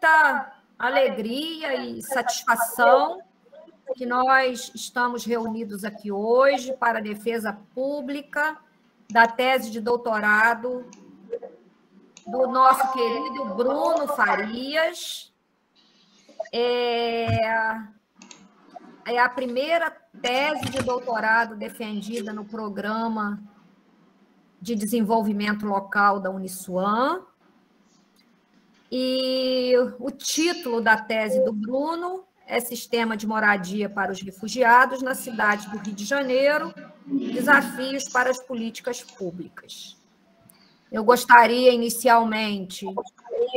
muita alegria e satisfação que nós estamos reunidos aqui hoje para a defesa pública da tese de doutorado do nosso querido Bruno Farias. É a primeira tese de doutorado defendida no Programa de Desenvolvimento Local da Uniswan. E o título da tese do Bruno é Sistema de Moradia para os Refugiados na cidade do Rio de Janeiro, desafios para as políticas públicas. Eu gostaria, inicialmente,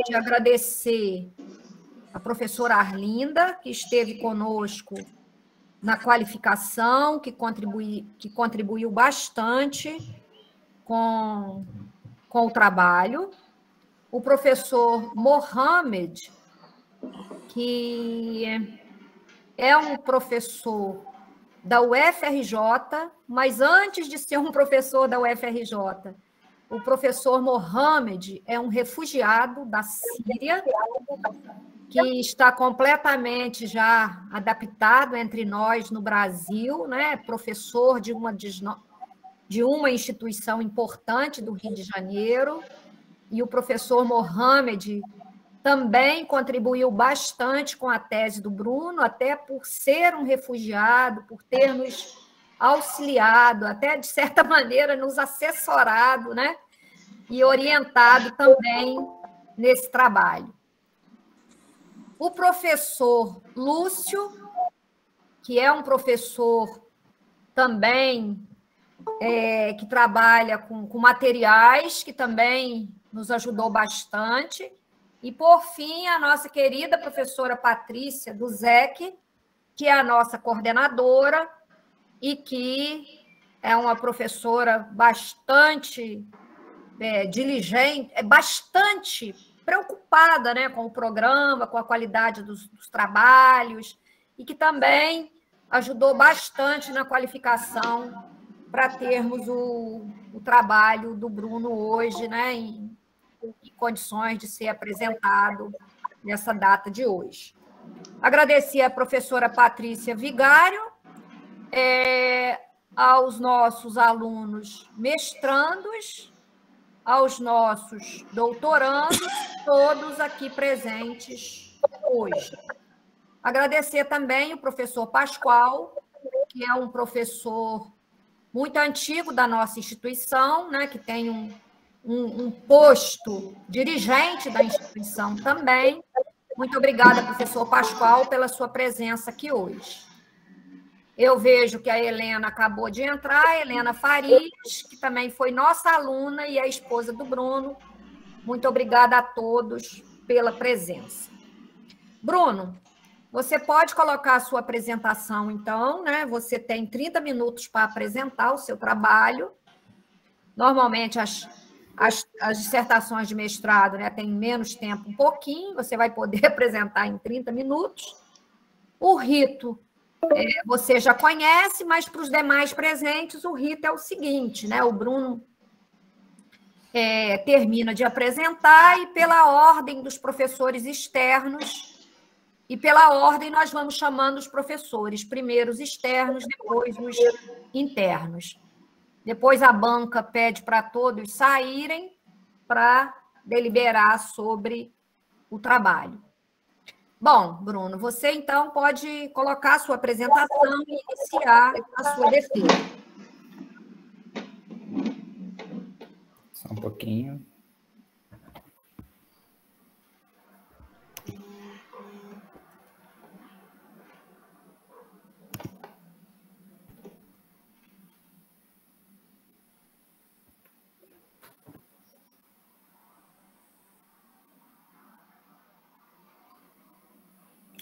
de agradecer a professora Arlinda, que esteve conosco na qualificação, que contribuiu bastante com o trabalho. O professor Mohamed, que é um professor da UFRJ, mas antes de ser um professor da UFRJ, o professor Mohamed é um refugiado da Síria, que está completamente já adaptado entre nós no Brasil, né? Professor de uma instituição importante do Rio de Janeiro, e o professor Mohamed também contribuiu bastante com a tese do Bruno, até por ser um refugiado, por ter nos auxiliado, até, de certa maneira, nos assessorado, né? E orientado também nesse trabalho. O professor Lúcio, que é um professor também que trabalha com materiais, que também nos ajudou bastante. E, por fim, a nossa querida professora Patrícia Duzek, que é a nossa coordenadora e que é uma professora bastante diligente, bastante preocupada, né, com o programa, com a qualidade dos trabalhos, e que também ajudou bastante na qualificação para termos o trabalho do Bruno hoje, né, em condições de ser apresentado nessa data de hoje. Agradecer à professora Patrícia Vigário, aos nossos alunos mestrandos, aos nossos doutorandos, todos aqui presentes hoje. Agradecer também o professor Pascoal, que é um professor muito antigo da nossa instituição, né, que tem um posto dirigente da instituição também. Muito obrigada, professor Pascoal, pela sua presença aqui hoje. Eu vejo que a Helena acabou de entrar, a Helena Farias, que também foi nossa aluna e é a esposa do Bruno. Muito obrigada a todos pela presença. Bruno, você pode colocar a sua apresentação, então, né? Você tem 30 minutos para apresentar o seu trabalho. Normalmente, as dissertações de mestrado, né, têm menos tempo, um pouquinho, você vai poder apresentar em 30 minutos. O rito você já conhece, mas para os demais presentes, o rito é o seguinte, né? O Bruno termina de apresentar e, pela ordem dos professores externos, e pela ordem nós vamos chamando os professores, primeiro os externos, depois os internos. Depois a banca pede para todos saírem para deliberar sobre o trabalho. Bom, Bruno, você então pode colocar a sua apresentação e iniciar a sua defesa. Só um pouquinho.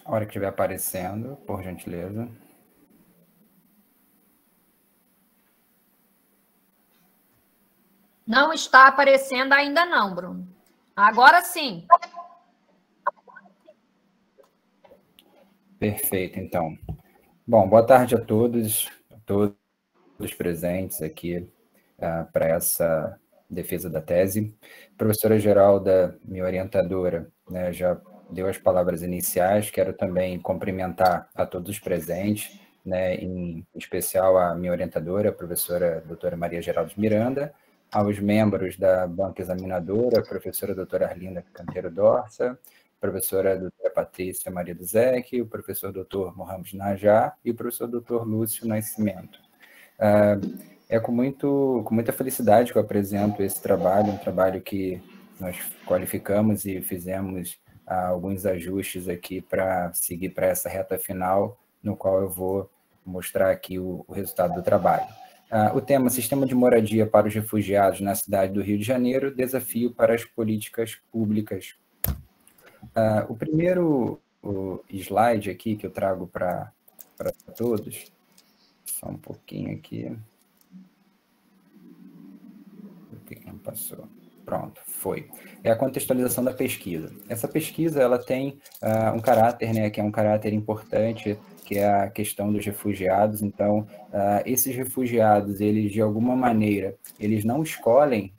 A hora que estiver aparecendo, por gentileza. Não está aparecendo ainda não, Bruno. Agora sim. Perfeito, então. Bom, boa tarde a todos presentes aqui para essa defesa da tese. A professora Geralda, minha orientadora, né, já deu as palavras iniciais. Quero também cumprimentar a todos os presentes, né, em especial a minha orientadora, a professora doutora Maria Geraldo Miranda, aos membros da banca examinadora, a professora doutora Arlinda Canteiro Dorsa, a professora doutora Patrícia Maria do Zec, o professor doutor Mohamed Najá e o professor doutor Lúcio Nascimento. É com muita felicidade que eu apresento esse trabalho, um trabalho que nós qualificamos e fizemos alguns ajustes aqui para seguir para essa reta final, no qual eu vou mostrar aqui o resultado do trabalho. O tema: Sistema de Moradia para os Refugiados na cidade do Rio de Janeiro, desafio para as políticas públicas. O primeiro slide aqui que eu trago para todos, só um pouquinho aqui. Não passou. Pronto, foi. É a contextualização da pesquisa. Essa pesquisa ela tem um caráter, né, que é um caráter importante, que é a questão dos refugiados. Então, esses refugiados, eles de alguma maneira, eles não escolhem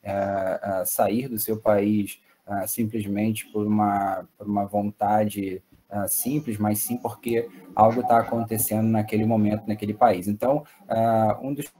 sair do seu país simplesmente por uma vontade simples, mas sim porque algo está acontecendo naquele momento, naquele país. Então, um dos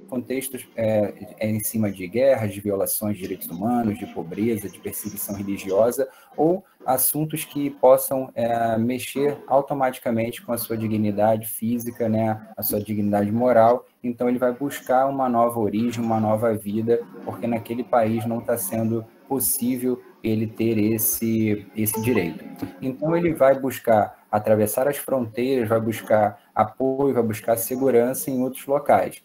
contextos é em cima de guerras, de violações de direitos humanos, de pobreza, de perseguição religiosa, ou assuntos que possam mexer automaticamente com a sua dignidade física, né, a sua dignidade moral. Então, ele vai buscar uma nova origem, uma nova vida, porque naquele país não está sendo possível ele ter esse direito. Então, ele vai buscar atravessar as fronteiras, vai buscar apoio, vai buscar segurança em outros locais.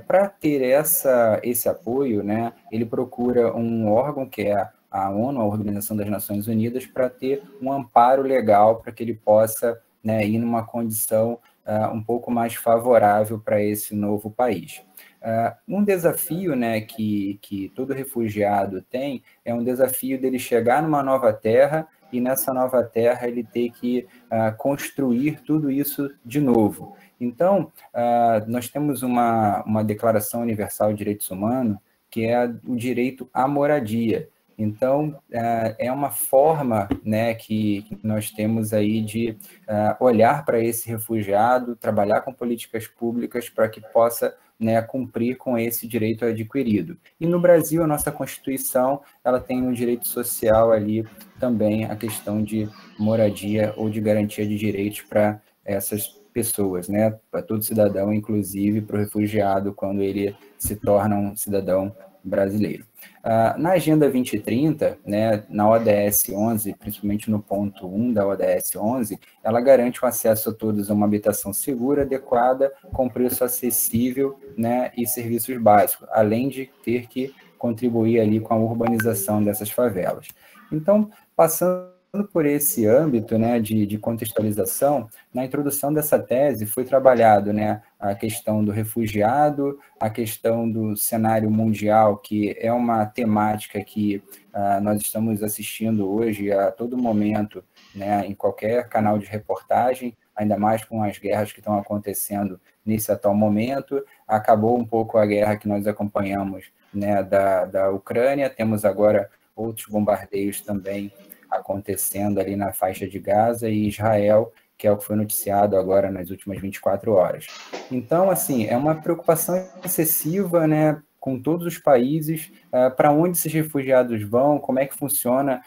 Para ter esse apoio, né, ele procura um órgão que é a ONU, a Organização das Nações Unidas, para ter um amparo legal para que ele possa, né, ir numa condição um pouco mais favorável para esse novo país. Um desafio, né, que todo refugiado tem é um desafio dele chegar numa nova terra e nessa nova terra ele ter que construir tudo isso de novo. Então, nós temos uma Declaração Universal de Direitos Humanos, que é o direito à moradia. Então, é uma forma, né, que nós temos aí de olhar para esse refugiado, trabalhar com políticas públicas para que possa, né, cumprir com esse direito adquirido. E no Brasil, a nossa Constituição, ela tem um direito social ali também, a questão de moradia ou de garantia de direitos para essas pessoas, né, para todo cidadão, inclusive para o refugiado, quando ele se torna um cidadão brasileiro. Na Agenda 2030, né, na ODS 11, principalmente no ponto 1 da ODS 11, ela garante o acesso a todos a uma habitação segura, adequada, com preço acessível, né, e serviços básicos, além de ter que contribuir ali com a urbanização dessas favelas. Então, passando por esse âmbito, né, de contextualização, na introdução dessa tese foi trabalhado, né, a questão do refugiado, a questão do cenário mundial, que é uma temática que nós estamos assistindo hoje a todo momento, né, em qualquer canal de reportagem, ainda mais com as guerras que estão acontecendo nesse atual momento. Acabou um pouco a guerra que nós acompanhamos, né, da Ucrânia, temos agora outros bombardeios também acontecendo ali na faixa de Gaza e Israel, que é o que foi noticiado agora nas últimas 24 horas. Então, assim, é uma preocupação excessiva, né, com todos os países, para onde esses refugiados vão, como é que funciona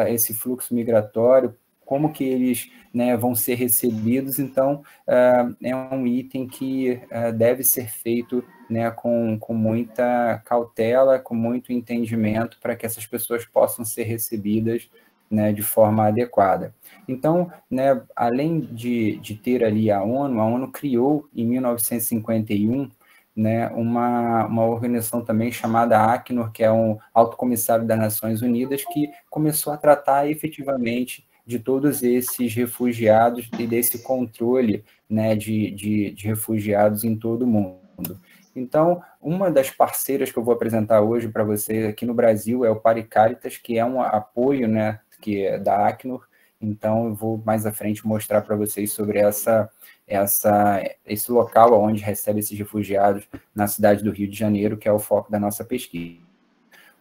esse fluxo migratório, como que eles, né, vão ser recebidos. Então, é um item que deve ser feito, né, com muita cautela, com muito entendimento, para que essas pessoas possam ser recebidas, né, de forma adequada. Então, né, além de ter ali a ONU criou, em 1951, né, uma organização também chamada Acnur, que é um Alto Comissário das Nações Unidas, que começou a tratar efetivamente de todos esses refugiados e desse controle, né, de refugiados em todo o mundo. Então, uma das parceiras que eu vou apresentar hoje para você aqui no Brasil é o Paricaritas, que é um apoio, né, que é da Acnur. Então, eu vou mais à frente mostrar para vocês sobre esse local onde recebe esses refugiados na cidade do Rio de Janeiro, que é o foco da nossa pesquisa.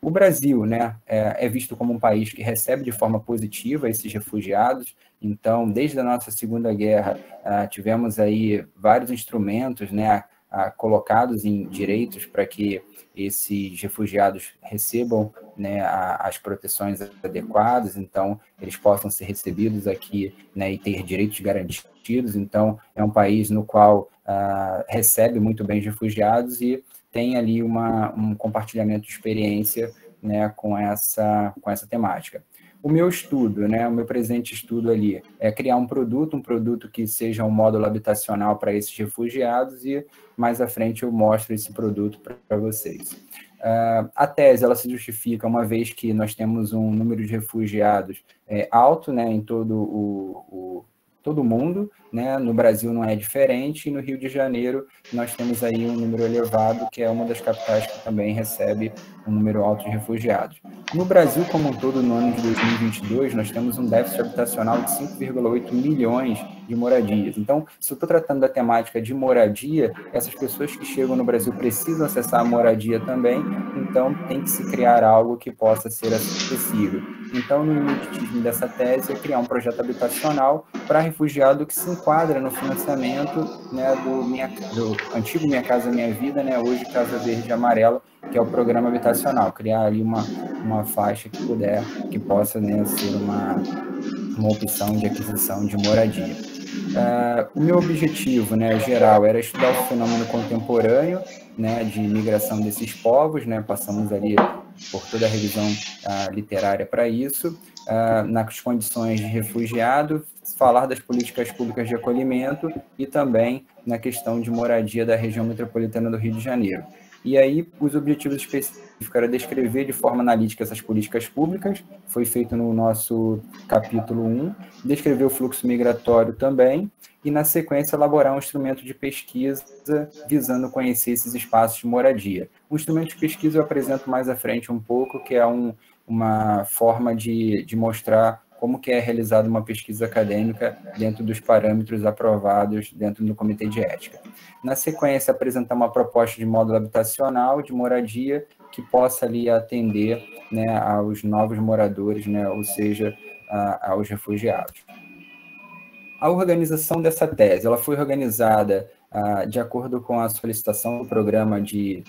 O Brasil, né, é visto como um país que recebe de forma positiva esses refugiados. Então, desde a nossa Segunda Guerra, tivemos aí vários instrumentos, né, colocados em direitos para que esses refugiados recebam, né, as proteções adequadas, então eles possam ser recebidos aqui, né, e ter direitos garantidos. Então, é um país no qual recebe muito bem os refugiados e tem ali um compartilhamento de experiência, né, com essa temática. O meu estudo, né, o meu presente estudo ali é criar um produto que seja um módulo habitacional para esses refugiados, e mais à frente eu mostro esse produto para vocês. A tese ela se justifica uma vez que nós temos um número de refugiados alto, né, em todo o mundo, né? No Brasil não é diferente, e no Rio de Janeiro nós temos aí um número elevado, que é uma das capitais que também recebe um número alto de refugiados. No Brasil como um todo, no ano de 2022, nós temos um déficit habitacional de 5,8 milhões de moradias. Então, se eu estou tratando da temática de moradia, essas pessoas que chegam no Brasil precisam acessar a moradia também, então tem que se criar algo que possa ser acessível. Então, no ineditismo dessa tese é criar um projeto habitacional para refugiado que se enquadra no financiamento, né, do antigo Minha Casa Minha Vida, né, hoje Casa Verde e Amarela, que é o programa habitacional, criar ali uma faixa que possa, né, ser uma opção de aquisição de moradia. O meu objetivo, né, geral era estudar o fenômeno contemporâneo, né, de migração desses povos, né, passamos ali por toda a revisão literária para isso, nas condições de refugiado, falar das políticas públicas de acolhimento e também na questão de moradia da região metropolitana do Rio de Janeiro. E aí, os objetivos específicos era descrever de forma analítica essas políticas públicas, foi feito no nosso capítulo 1, descrever o fluxo migratório também, e, na sequência, elaborar um instrumento de pesquisa visando conhecer esses espaços de moradia. O instrumento de pesquisa eu apresento mais à frente um pouco, que é uma forma de mostrar como que é realizada uma pesquisa acadêmica dentro dos parâmetros aprovados dentro do Comitê de Ética. Na sequência, apresentar uma proposta de módulo habitacional, de moradia, que possa ali atender, né, aos novos moradores, né, ou seja, aos refugiados. A organização dessa tese, ela foi organizada de acordo com a solicitação do programa de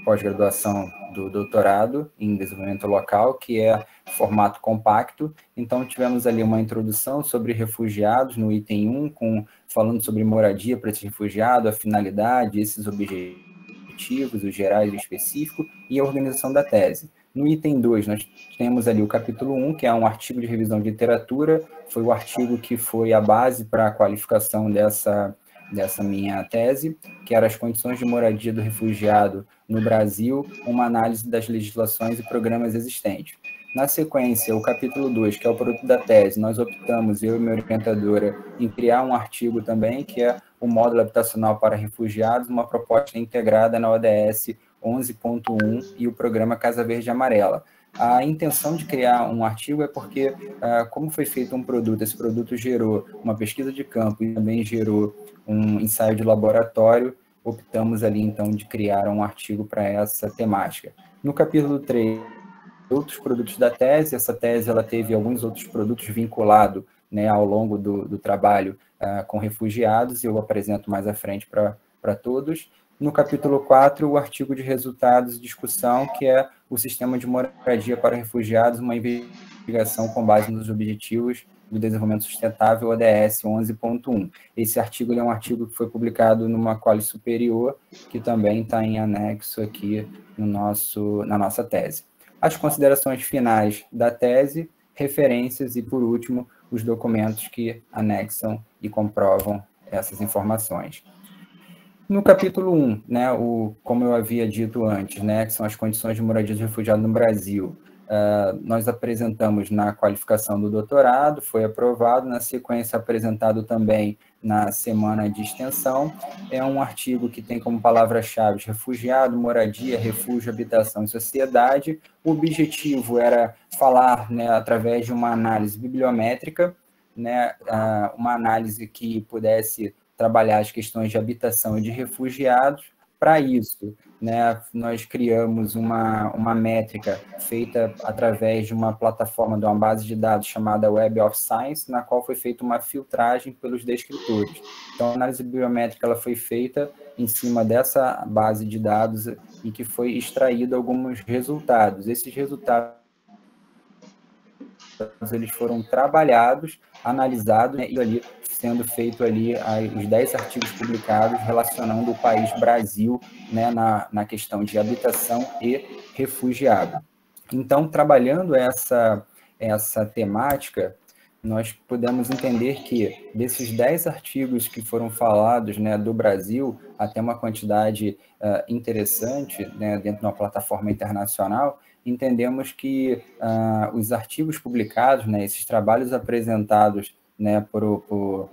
pós-graduação do doutorado em desenvolvimento local, que é formato compacto. Então, tivemos ali uma introdução sobre refugiados no item 1, falando sobre moradia para esse refugiado, a finalidade, esses objetivos, os gerais e o específico, e a organização da tese. No item 2, nós temos ali o capítulo 1, que é um artigo de revisão de literatura, foi o artigo que foi a base para a qualificação dessa minha tese, que era as condições de moradia do refugiado no Brasil, uma análise das legislações e programas existentes. Na sequência, o capítulo 2, que é o produto da tese, nós optamos, eu e minha orientadora, em criar um artigo também, que é o módulo habitacional para refugiados, uma proposta integrada na ODS 11.1 e o programa Casa Verde e Amarela. A intenção de criar um artigo é porque, como foi feito um produto, esse produto gerou uma pesquisa de campo e também gerou um ensaio de laboratório, optamos ali, então, de criar um artigo para essa temática. No capítulo 3, outros produtos da tese, essa tese ela teve alguns outros produtos vinculados, né, ao longo do trabalho com refugiados, e eu apresento mais à frente para todos. No capítulo 4, o artigo de resultados e discussão, que é o sistema de moradia para refugiados, uma investigação com base nos objetivos do desenvolvimento sustentável, ODS 11.1. Esse artigo é um artigo que foi publicado numa quali superior, que também está em anexo aqui na nossa tese. As considerações finais da tese, referências e, por último, os documentos que anexam e comprovam essas informações. No capítulo 1, né, como eu havia dito antes, né, que são as condições de moradia de refugiado no Brasil, nós apresentamos na qualificação do doutorado, foi aprovado, na sequência apresentado também na semana de extensão. É um artigo que tem como palavras-chave refugiado, moradia, refúgio, habitação e sociedade. O objetivo era falar, né, através de uma análise bibliométrica, né, uma análise que pudesse trabalhar as questões de habitação e de refugiados, Para isso, né, nós criamos uma métrica feita através de uma plataforma, de uma base de dados chamada Web of Science, na qual foi feita uma filtragem pelos descritores. Então, a análise biométrica ela foi feita em cima dessa base de dados e que foi extraído alguns resultados. Esses resultados eles foram trabalhados, analisados, né, e ali sendo feito ali os 10 artigos publicados relacionando o país Brasil, né, na questão de habitação e refugiado. Então, trabalhando essa temática, nós pudemos entender que desses 10 artigos que foram falados, né, do Brasil, até uma quantidade interessante, né, dentro de uma plataforma internacional, entendemos que os artigos publicados, né, esses trabalhos apresentados, né, por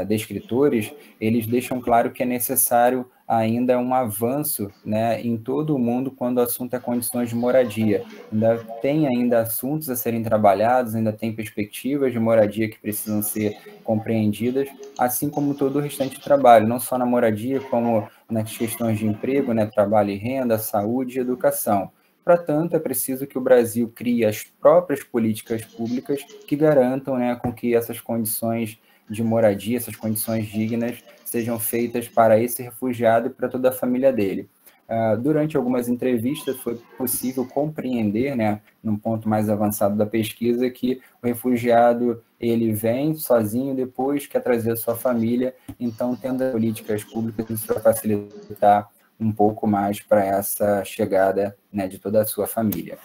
descritores, eles deixam claro que é necessário ainda um avanço, né, em todo o mundo quando o assunto é condições de moradia. Ainda assuntos a serem trabalhados, ainda tem perspectivas de moradia que precisam ser compreendidas, assim como todo o restante de trabalho, não só na moradia, como nas questões de emprego, né, trabalho e renda, saúde e educação. Para tanto, é preciso que o Brasil crie as próprias políticas públicas que garantam, né, com que essas condições de moradia, essas condições dignas, sejam feitas para esse refugiado e para toda a família dele. Durante algumas entrevistas foi possível compreender, né, num ponto mais avançado da pesquisa, que o refugiado ele vem sozinho, depois quer trazer a sua família, então tendo políticas públicas isso vai facilitar um pouco mais para essa chegada, né, de toda a sua família.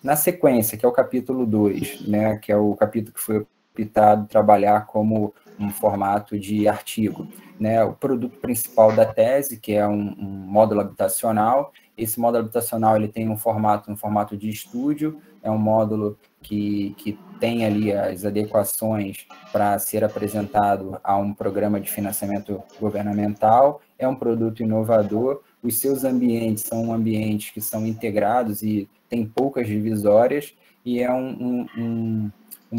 Na sequência, que é o capítulo 2, né, que é o capítulo que foi optado trabalhar como um formato de artigo, né, o produto principal da tese, que é um módulo habitacional. Esse módulo habitacional ele tem um formato de estúdio, é um módulo que tem ali as adequações para ser apresentado a um programa de financiamento governamental, é um produto inovador, os seus ambientes são ambientes que são integrados e tem poucas divisórias, e é um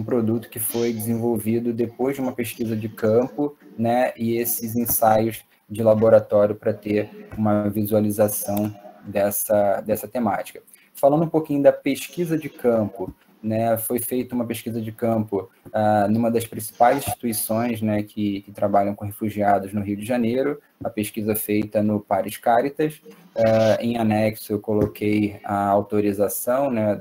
produto que foi desenvolvido depois de uma pesquisa de campo, né, e esses ensaios de laboratório para ter uma visualização dessa temática. Falando um pouquinho da pesquisa de campo, né, foi feita uma pesquisa de campo numa das principais instituições, né, que trabalham com refugiados no Rio de Janeiro, a pesquisa feita no Paris Caritas. Em anexo, eu coloquei a autorização, né,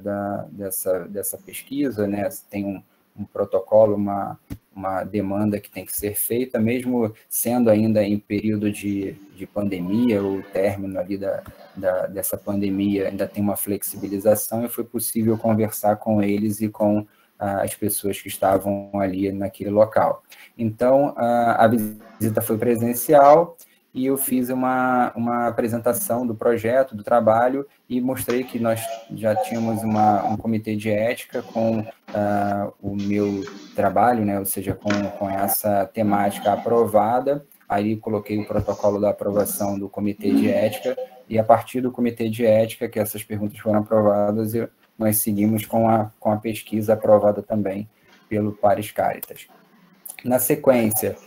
dessa pesquisa, né, tem um protocolo, uma demanda que tem que ser feita, mesmo sendo ainda em período de pandemia, o término ali dessa pandemia ainda tem uma flexibilização, e foi possível conversar com eles e com as pessoas que estavam ali naquele local. Então, a visita foi presencial, e eu fiz uma apresentação do projeto, do trabalho, e mostrei que nós já tínhamos um comitê de ética com o meu trabalho, né, ou seja, com essa temática aprovada. Aí coloquei o protocolo da aprovação do comitê de ética, e a partir do comitê de ética, que essas perguntas foram aprovadas, nós seguimos com a pesquisa aprovada também pelo Paris Caritas. Na sequência,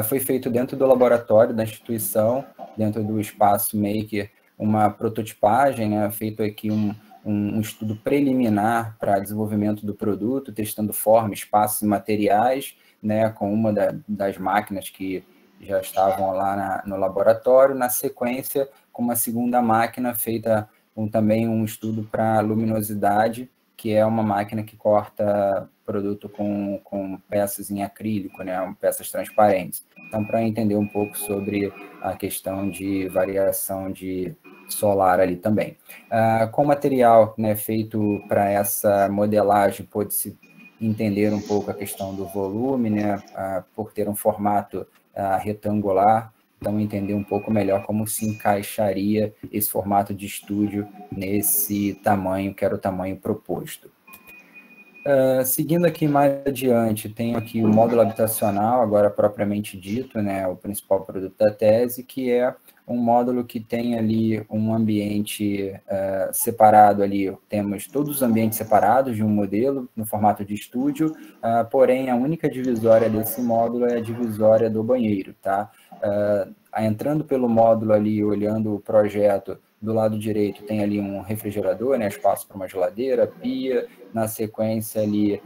foi feito dentro do laboratório da instituição, dentro do espaço Maker, uma prototipagem, né, feito aqui um estudo preliminar para desenvolvimento do produto, testando forma, espaços e materiais, né, com uma das máquinas que já estavam lá no laboratório. Na sequência, com uma segunda máquina feita também um estudo para luminosidade, que é uma máquina que corta produto com peças em acrílico, né, peças transparentes. Então, para entender um pouco sobre a questão de variação de solar ali também. Com o material, né, feito para essa modelagem, pôde-se entender um pouco a questão do volume, né, por ter um formato retangular, então entender um pouco melhor como se encaixaria esse formato de estúdio nesse tamanho, que era o tamanho proposto. Seguindo aqui mais adiante, tenho aqui o módulo habitacional, agora propriamente dito, né, o principal produto da tese, que é um módulo que tem ali um ambiente separado ali, temos todos os ambientes separados de um modelo no formato de estúdio, porém a única divisória desse módulo é a divisória do banheiro, tá? Entrando pelo módulo ali, olhando o projeto, do lado direito tem ali um refrigerador, né, espaço para uma geladeira, pia, na sequência ali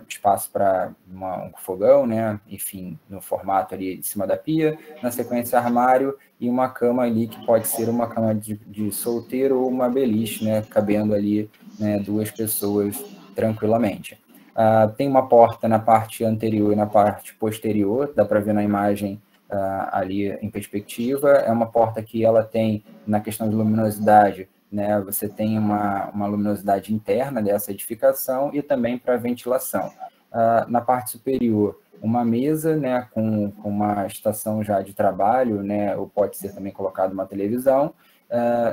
espaço para um fogão, né, enfim, no formato ali de cima da pia, na sequência armário e uma cama ali que pode ser uma cama de solteiro ou uma beliche, né, cabendo ali, né, 2 pessoas tranquilamente. Tem uma porta na parte anterior e na parte posterior, dá para ver na imagem ali em perspectiva. É uma porta que ela tem, na questão de luminosidade, né, você tem uma luminosidade interna dessa edificação e também para ventilação. Na parte superior, uma mesa, né, com uma estação já de trabalho, né, ou pode ser também colocado uma televisão.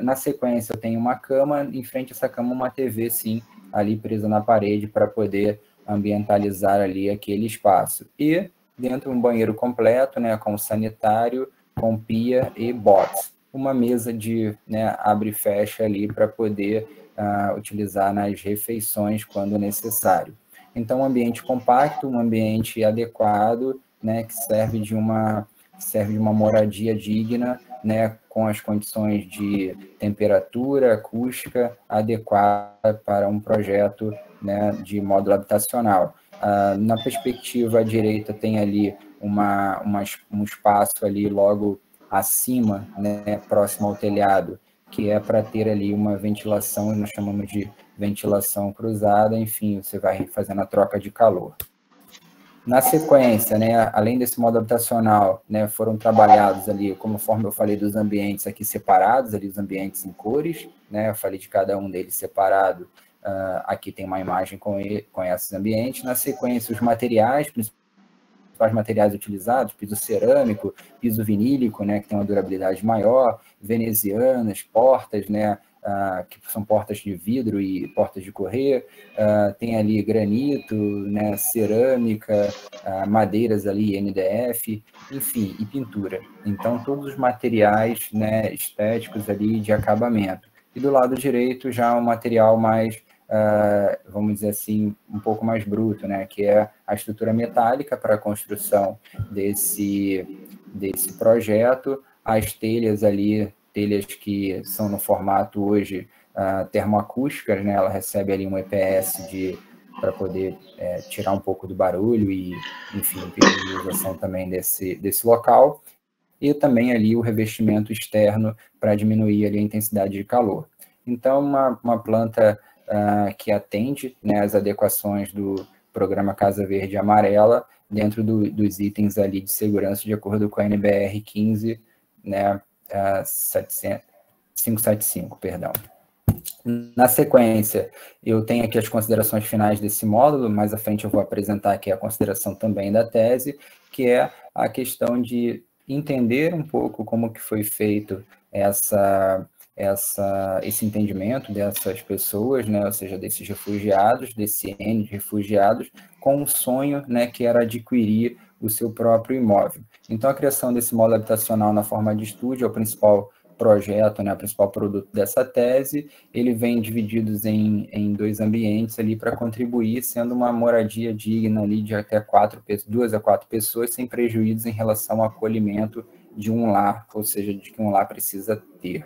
Na sequência, eu tenho uma cama, em frente a essa cama uma TV, sim, ali presa na parede para poder ambientalizar ali aquele espaço. E dentro um banheiro completo, né, com sanitário, com pia e box. Uma mesa de, né, abre e fecha ali para poder utilizar nas refeições quando necessário. Então, um ambiente compacto, um ambiente adequado, né, que serve de uma moradia digna, né, com as condições de temperatura, acústica adequada para um projeto, né, de módulo habitacional. Na perspectiva à direita tem ali um espaço ali logo acima, né, próximo ao telhado, que é para ter ali uma ventilação, nós chamamos de ventilação cruzada, enfim, você vai fazendo a troca de calor. Na sequência, né, além desse modo habitacional, né, foram trabalhados ali, conforme eu falei dos ambientes aqui separados, ali os ambientes em cores, né, eu falei de cada um deles separado, aqui tem uma imagem com esses ambientes. Na sequência, os materiais, principais materiais utilizados, piso cerâmico, piso vinílico, né, que tem uma durabilidade maior, venezianas, portas, né, que são portas de vidro e portas de correr, tem ali granito, né, cerâmica, madeiras ali, NDF, enfim, e pintura. Então, todos os materiais, né, estéticos ali de acabamento. E do lado direito já um material mais, vamos dizer assim, um pouco mais bruto, né, que é a estrutura metálica para a construção desse projeto, as telhas ali, telhas que são no formato hoje termoacústicas, né, ela recebe ali um EPS para poder tirar um pouco do barulho e, enfim, impermeabilização também desse local, e também ali o revestimento externo para diminuir ali a intensidade de calor. Então, uma planta que atende, né, as adequações do programa Casa Verde e Amarela dentro dos itens ali de segurança de acordo com a NBR 15, né, 575, perdão. Na sequência, eu tenho aqui as considerações finais desse módulo, mais à frente eu vou apresentar aqui a consideração também da tese, que é a questão de entender um pouco como que foi feito esse entendimento dessas pessoas, né, ou seja, desses refugiados, desse N de refugiados, com um sonho, né, que era adquirir o seu próprio imóvel. Então, a criação desse módulo habitacional na forma de estúdio é o principal projeto, né, o principal produto dessa tese. Ele vem divididos em 2 ambientes ali para contribuir, sendo uma moradia digna ali de até 2 a 4 pessoas, sem prejuízos em relação ao acolhimento de um lar, ou seja, de que um lar precisa ter.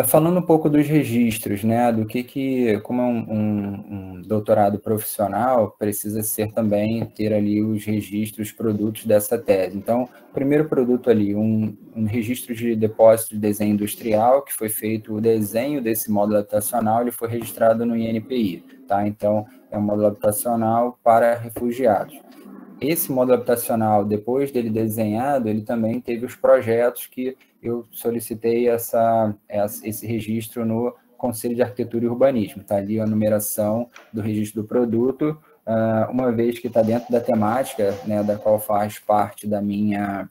Falando um pouco dos registros, né, do que como é um doutorado profissional, precisa ser também ter ali os registros, produtos dessa tese. Então, o primeiro produto ali, um registro de depósito de desenho industrial, que foi feito o desenho desse módulo habitacional, ele foi registrado no INPI, tá? Então, é um módulo habitacional para refugiados. Esse módulo habitacional, depois dele desenhado, ele também teve os projetos que eu solicitei esse registro no Conselho de Arquitetura e Urbanismo. Está ali a numeração do registro do produto, uma vez que está dentro da temática, né, da qual faz parte da minha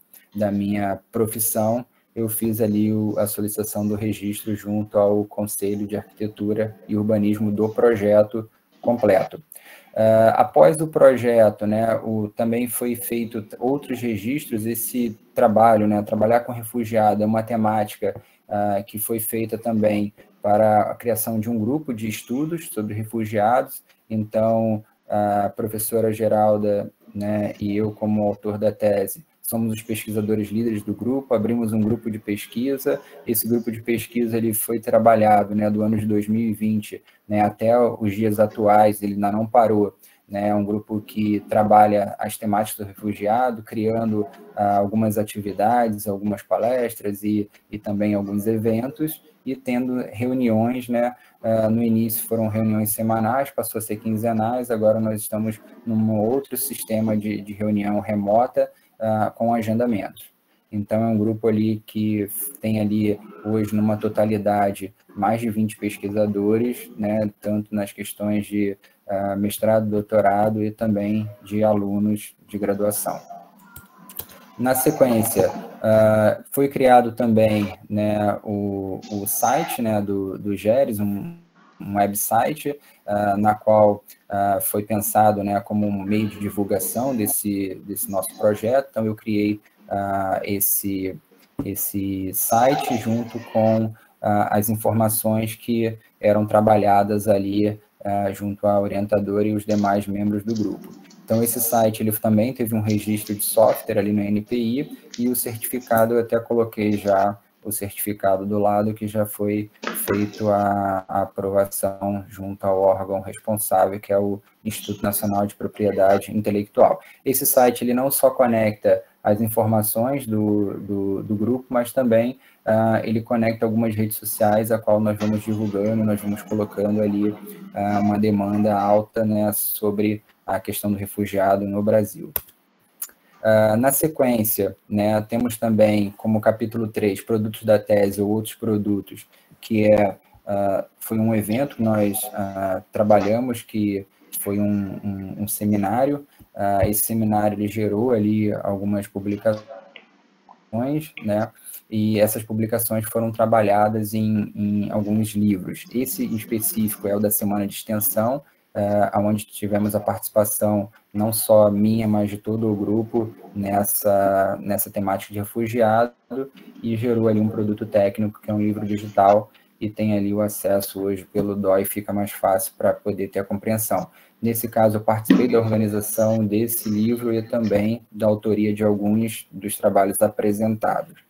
profissão, eu fiz ali a solicitação do registro junto ao Conselho de Arquitetura e Urbanismo do projeto completo. Após o projeto, né, também foi feito outros registros. Esse trabalho, né, trabalhar com refugiado, é uma temática que foi feita também para a criação de um grupo de estudos sobre refugiados. Então, a professora Geralda, né, e eu, como autor da tese, somos os pesquisadores líderes do grupo, abrimos um grupo de pesquisa. Esse grupo de pesquisa ele foi trabalhado, né, do ano de 2020, né, até os dias atuais, ele ainda não parou. Né, é um grupo que trabalha as temáticas do refugiado, criando algumas atividades, algumas palestras e também alguns eventos, e tendo reuniões, né, no início foram reuniões semanais, passou a ser quinzenais, agora nós estamos num outro sistema de reunião remota, com agendamentos. Então, é um grupo ali que tem ali, hoje, numa totalidade, mais de 20 pesquisadores, né, tanto nas questões de mestrado, doutorado e também de alunos de graduação. Na sequência, foi criado também, né, o site, né, do GERES, um website, na qual foi pensado, né, como um meio de divulgação desse nosso projeto. Então, eu criei esse site junto com as informações que eram trabalhadas ali junto à orientadora e os demais membros do grupo. Então, esse site ele também teve um registro de software ali no NPI, e o certificado, eu até coloquei já o certificado do lado, que já foi feito a aprovação junto ao órgão responsável, que é o Instituto Nacional de Propriedade Intelectual. Esse site ele não só conecta as informações do grupo, mas também ele conecta algumas redes sociais, a qual nós vamos divulgando, nós vamos colocando ali uma demanda alta, né, sobre a questão do refugiado no Brasil. Na sequência, né, temos também, como capítulo 3, produtos da tese ou outros produtos, que foi um evento que nós trabalhamos, que foi um seminário. Esse seminário ele gerou ali algumas publicações, né, e essas publicações foram trabalhadas em alguns livros. Esse em específico é o da Semana de Extensão, onde tivemos a participação não só minha, mas de todo o grupo nessa temática de refugiado, e gerou ali um produto técnico, que é um livro digital, e tem ali o acesso hoje pelo DOI, fica mais fácil para poder ter a compreensão. Nesse caso, eu participei da organização desse livro e também da autoria de alguns dos trabalhos apresentados.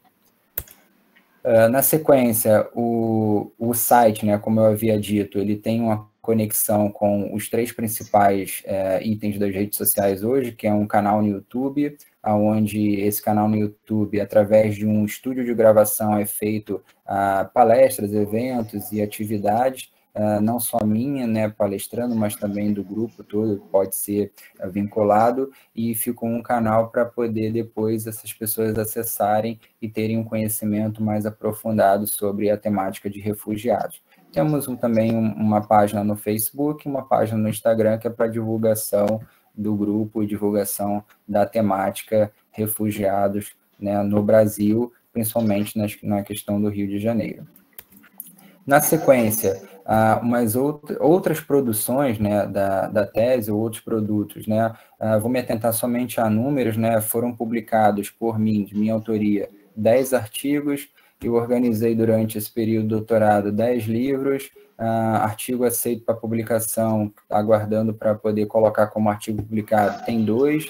Na sequência, o site, né, como eu havia dito, ele tem uma conexão com os 3 principais itens das redes sociais hoje, que é um canal no YouTube, onde esse canal no YouTube, através de um estúdio de gravação, é feito palestras, eventos e atividades, não só minha, né, palestrando, mas também do grupo todo, pode ser vinculado, e ficou um canal para poder depois essas pessoas acessarem e terem um conhecimento mais aprofundado sobre a temática de refugiados. Temos também uma página no Facebook, uma página no Instagram, que é para divulgação do grupo e divulgação da temática refugiados, né, no Brasil, principalmente na questão do Rio de Janeiro. Na sequência, umas outras produções, né, da tese ou outros produtos, né, vou me atentar somente a números, né, foram publicados por mim, de minha autoria, 10 artigos. Eu organizei durante esse período de doutorado 10 livros, artigo aceito para publicação, aguardando para poder colocar como artigo publicado, tem 2,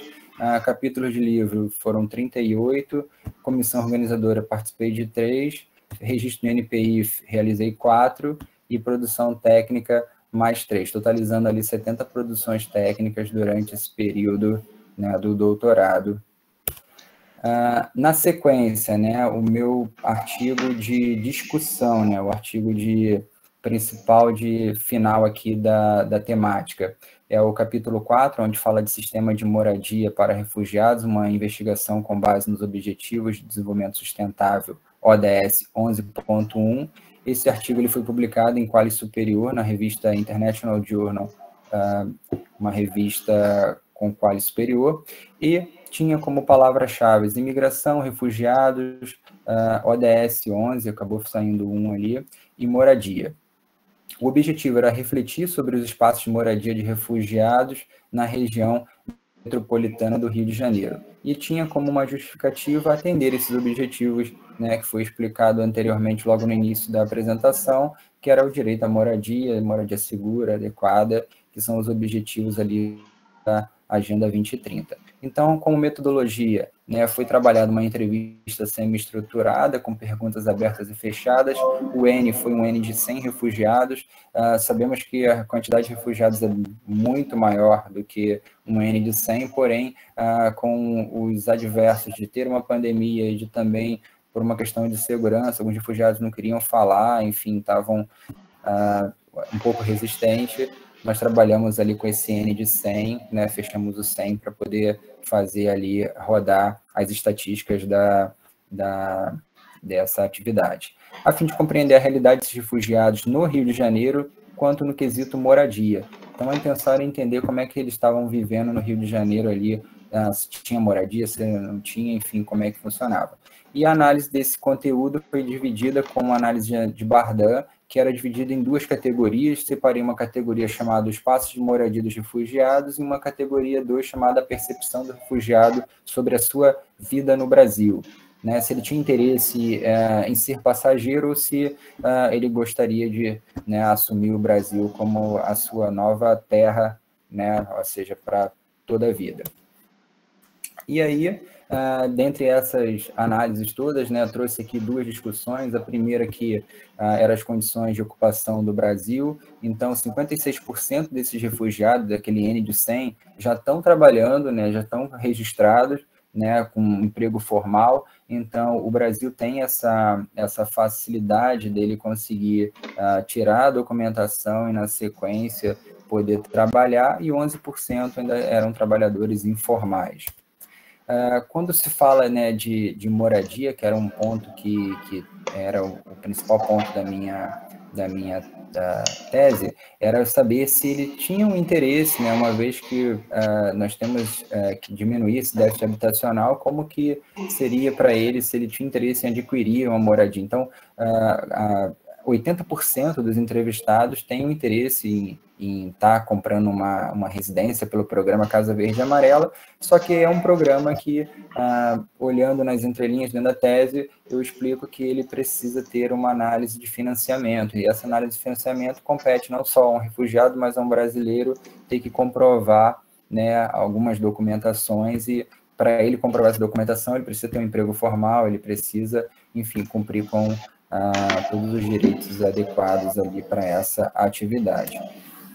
capítulos de livro foram 38, comissão organizadora participei de 3, registro no NPI realizei 4, e produção técnica mais 3, totalizando ali 70 produções técnicas durante esse período, né, do doutorado. Na sequência, né, o meu artigo de discussão, né, o artigo principal de final aqui da temática, é o capítulo 4, onde fala de sistema de moradia para refugiados, uma investigação com base nos Objetivos de Desenvolvimento Sustentável, ODS 11.1. Esse artigo ele foi publicado em quali superior na revista International Journal, uma revista com quali superior, e tinha como palavras-chave imigração, refugiados, ODS 11, acabou saindo um ali, e moradia. O objetivo era refletir sobre os espaços de moradia de refugiados na região metropolitana do Rio de Janeiro. E tinha como uma justificativa atender esses objetivos, né, que foi explicado anteriormente, logo no início da apresentação, que era o direito à moradia segura, adequada, que são os objetivos ali da Agenda 2030. Então, como metodologia, né, foi trabalhada uma entrevista semi-estruturada, com perguntas abertas e fechadas. O N foi um N de 100 refugiados. Sabemos que a quantidade de refugiados é muito maior do que um N de 100, porém, com os adversos de ter uma pandemia e de também, por uma questão de segurança, alguns refugiados não queriam falar, enfim, estavam um pouco resistentes. Nós trabalhamos ali com esse N de 100, né, fechamos o 100 para poder fazer ali, rodar as estatísticas dessa atividade, a fim de compreender a realidade desses refugiados no Rio de Janeiro, quanto no quesito moradia. Então, a intenção era entender como é que eles estavam vivendo no Rio de Janeiro ali, se tinha moradia, se não tinha, enfim, como é que funcionava. E a análise desse conteúdo foi dividida com uma análise de Bardan, que era dividida em duas categorias. Separei uma categoria chamada Espaços de Moradia dos Refugiados e uma categoria 2 chamada Percepção do Refugiado sobre a sua vida no Brasil. Né, se ele tinha interesse em ser passageiro ou se ele gostaria de, né, assumir o Brasil como a sua nova terra, né, ou seja, para toda a vida. E aí, dentre essas análises todas, né, eu trouxe aqui duas discussões. A primeira que era as condições de ocupação do Brasil. Então, 56% desses refugiados, daquele N de 100, já estão trabalhando, né, já estão registrados, né, com um emprego formal. Então, o Brasil tem essa facilidade dele conseguir tirar a documentação e, na sequência, poder trabalhar, e 11% ainda eram trabalhadores informais. Quando se fala, né, de moradia, que era um ponto que era o principal ponto da minha tese, era saber se ele tinha um interesse, né, uma vez que nós temos que diminuir esse déficit habitacional, como que seria para ele se ele tinha interesse em adquirir uma moradia. Então, 80% dos entrevistados têm um interesse em estar comprando uma residência pelo programa Casa Verde e Amarela, só que é um programa que, olhando nas entrelinhas dentro da tese, eu explico que ele precisa ter uma análise de financiamento, e essa análise de financiamento compete não só a um refugiado, mas a um brasileiro ter que comprovar, né, algumas documentações, e para ele comprovar essa documentação, ele precisa ter um emprego formal, ele precisa, enfim, cumprir com todos os direitos adequados ali para essa atividade.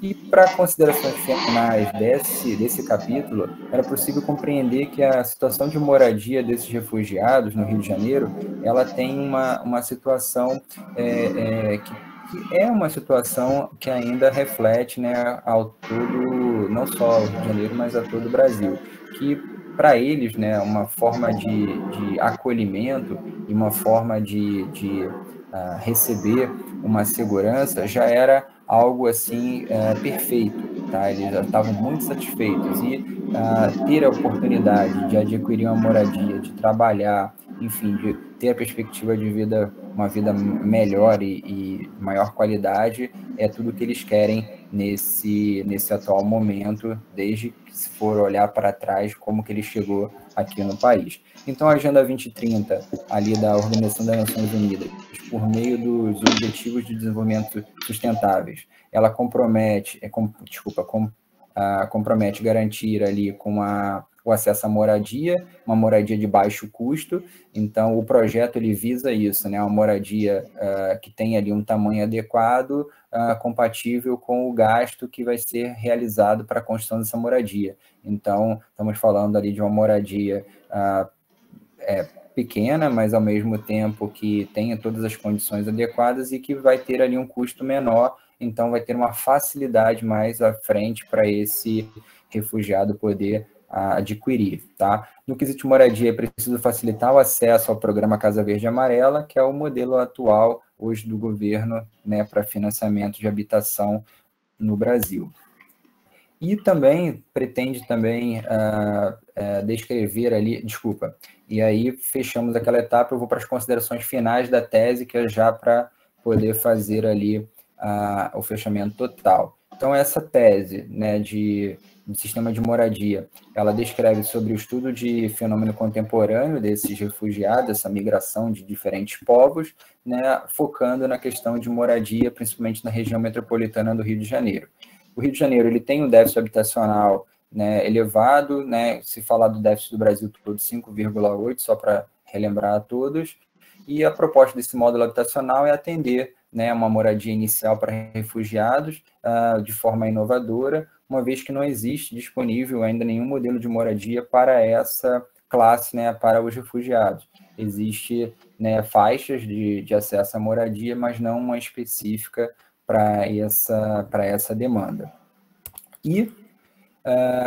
E para considerações finais desse capítulo, era possível compreender que a situação de moradia desses refugiados no Rio de Janeiro, ela tem uma situação que é uma situação que ainda reflete, né, ao todo, não só ao Rio de Janeiro, mas a todo o Brasil, que para eles, né, uma forma de acolhimento e uma forma de receber uma segurança já era algo assim perfeito, tá? Eles já estavam muito satisfeitos, e ter a oportunidade de adquirir uma moradia, de trabalhar, enfim, de ter a perspectiva de vida, uma vida melhor e maior qualidade, é tudo que eles querem nesse atual momento, desde que, se for olhar para trás, como que ele chegou aqui no país. Então, a Agenda 2030, ali da Organização das Nações Unidas, por meio dos Objetivos de Desenvolvimento Sustentáveis, ela compromete garantir ali com o acesso à moradia, uma moradia de baixo custo. Então, o projeto ele visa isso, né? Uma moradia que tenha ali um tamanho adequado, compatível com o gasto que vai ser realizado para a construção dessa moradia. Então, estamos falando ali de uma moradia pequena, mas ao mesmo tempo que tenha todas as condições adequadas e que vai ter ali um custo menor, então vai ter uma facilidade mais à frente para esse refugiado poder adquirir, tá? No quesito de moradia, é preciso facilitar o acesso ao programa Casa Verde e Amarela, que é o modelo atual hoje do governo, né, para financiamento de habitação no Brasil. E também pretende também descrever ali, e aí fechamos aquela etapa. Eu vou para as considerações finais da tese, que é já para poder fazer ali o fechamento total. Então, essa tese, né, de sistema de moradia, ela descreve sobre o estudo de fenômeno contemporâneo desses refugiados, essa migração de diferentes povos, né, focando na questão de moradia, principalmente na região metropolitana do Rio de Janeiro. O Rio de Janeiro ele tem um déficit habitacional, né, elevado, né, se falar do déficit do Brasil todo, 5,8, só para relembrar a todos, e a proposta desse módulo habitacional é atender, né, uma moradia inicial para refugiados de forma inovadora, uma vez que não existe disponível ainda nenhum modelo de moradia para essa classe, né, para os refugiados. Existe, né, faixas de acesso à moradia, mas não uma específica para essa demanda. E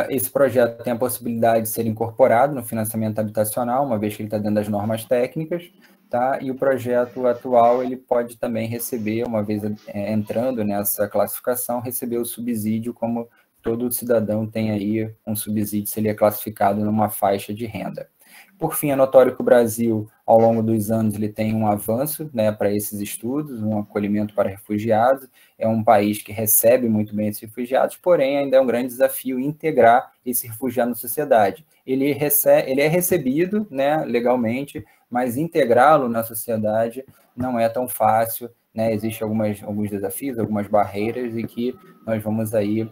esse projeto tem a possibilidade de ser incorporado no financiamento habitacional, uma vez que ele está dentro das normas técnicas, tá? E o projeto atual ele pode também receber, uma vez entrando nessa classificação, receber o subsídio, como todo cidadão tem aí um subsídio se ele é classificado numa faixa de renda. Por fim, é notório que o Brasil, ao longo dos anos, ele tem um avanço, né, para esses estudos, um acolhimento para refugiados. É um país que recebe muito bem esses refugiados, porém, ainda é um grande desafio integrar esse refugiado na sociedade. Ele é recebido, né, legalmente, mas integrá-lo na sociedade não é tão fácil, né? Existem alguns desafios, algumas barreiras, e que nós vamos aí,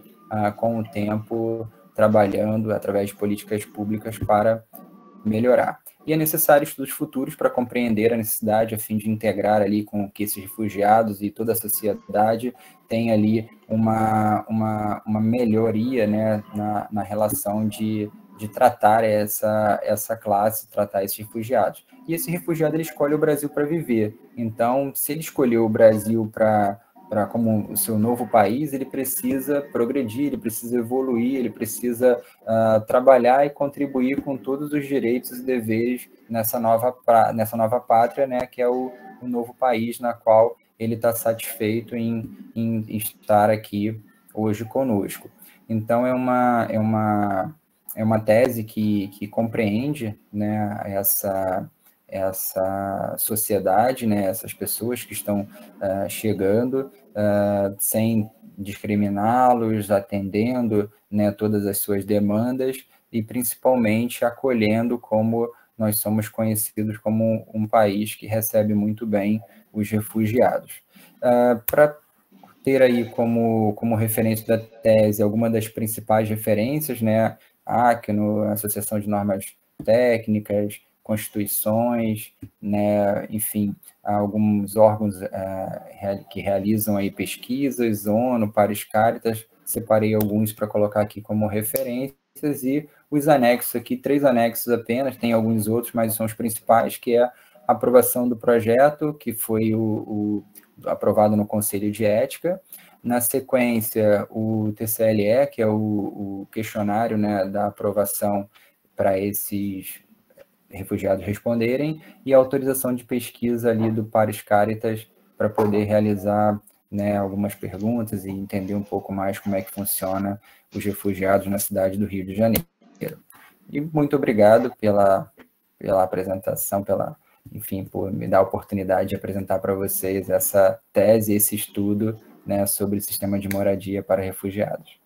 com o tempo, trabalhando através de políticas públicas para melhorar. E é necessário estudos futuros para compreender a necessidade, a fim de integrar ali com que esses refugiados e toda a sociedade tenha ali uma melhoria, né, na relação de tratar essa classe, tratar esses refugiados. E esse refugiado ele escolhe o Brasil para viver. Então, se ele escolheu o Brasil como o seu novo país, ele precisa progredir, ele precisa evoluir, ele precisa trabalhar e contribuir com todos os direitos e deveres nessa nova pátria, né, que é o novo país na qual ele está satisfeito em estar aqui hoje conosco. Então, é uma tese que compreende, né, essa sociedade, né, essas pessoas que estão chegando, sem discriminá-los, atendendo, né, todas as suas demandas e principalmente acolhendo, como nós somos conhecidos como um país que recebe muito bem os refugiados. Para ter aí como referência da tese alguma das principais referências, né, a ACNO, a Associação de Normas Técnicas, constituições, né, enfim, alguns órgãos que realizam aí pesquisas, ONU, Pares Caritas, separei alguns para colocar aqui como referências, e os anexos aqui, 3 anexos apenas, tem alguns outros, mas são os principais, que é a aprovação do projeto, que foi aprovado no Conselho de Ética. Na sequência, o TCLE, que é o questionário, né, da aprovação para esses refugiados responderem, e a autorização de pesquisa ali do Pares Caritas para poder realizar, né, algumas perguntas e entender um pouco mais como é que funciona os refugiados na cidade do Rio de Janeiro. E muito obrigado pela apresentação, enfim, por me dar a oportunidade de apresentar para vocês essa tese, esse estudo, né, sobre o sistema de moradia para refugiados.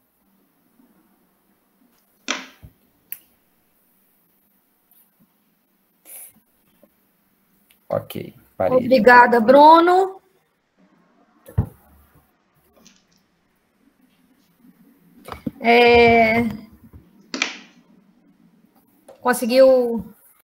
Ok, parei. Obrigada, Bruno. Conseguiu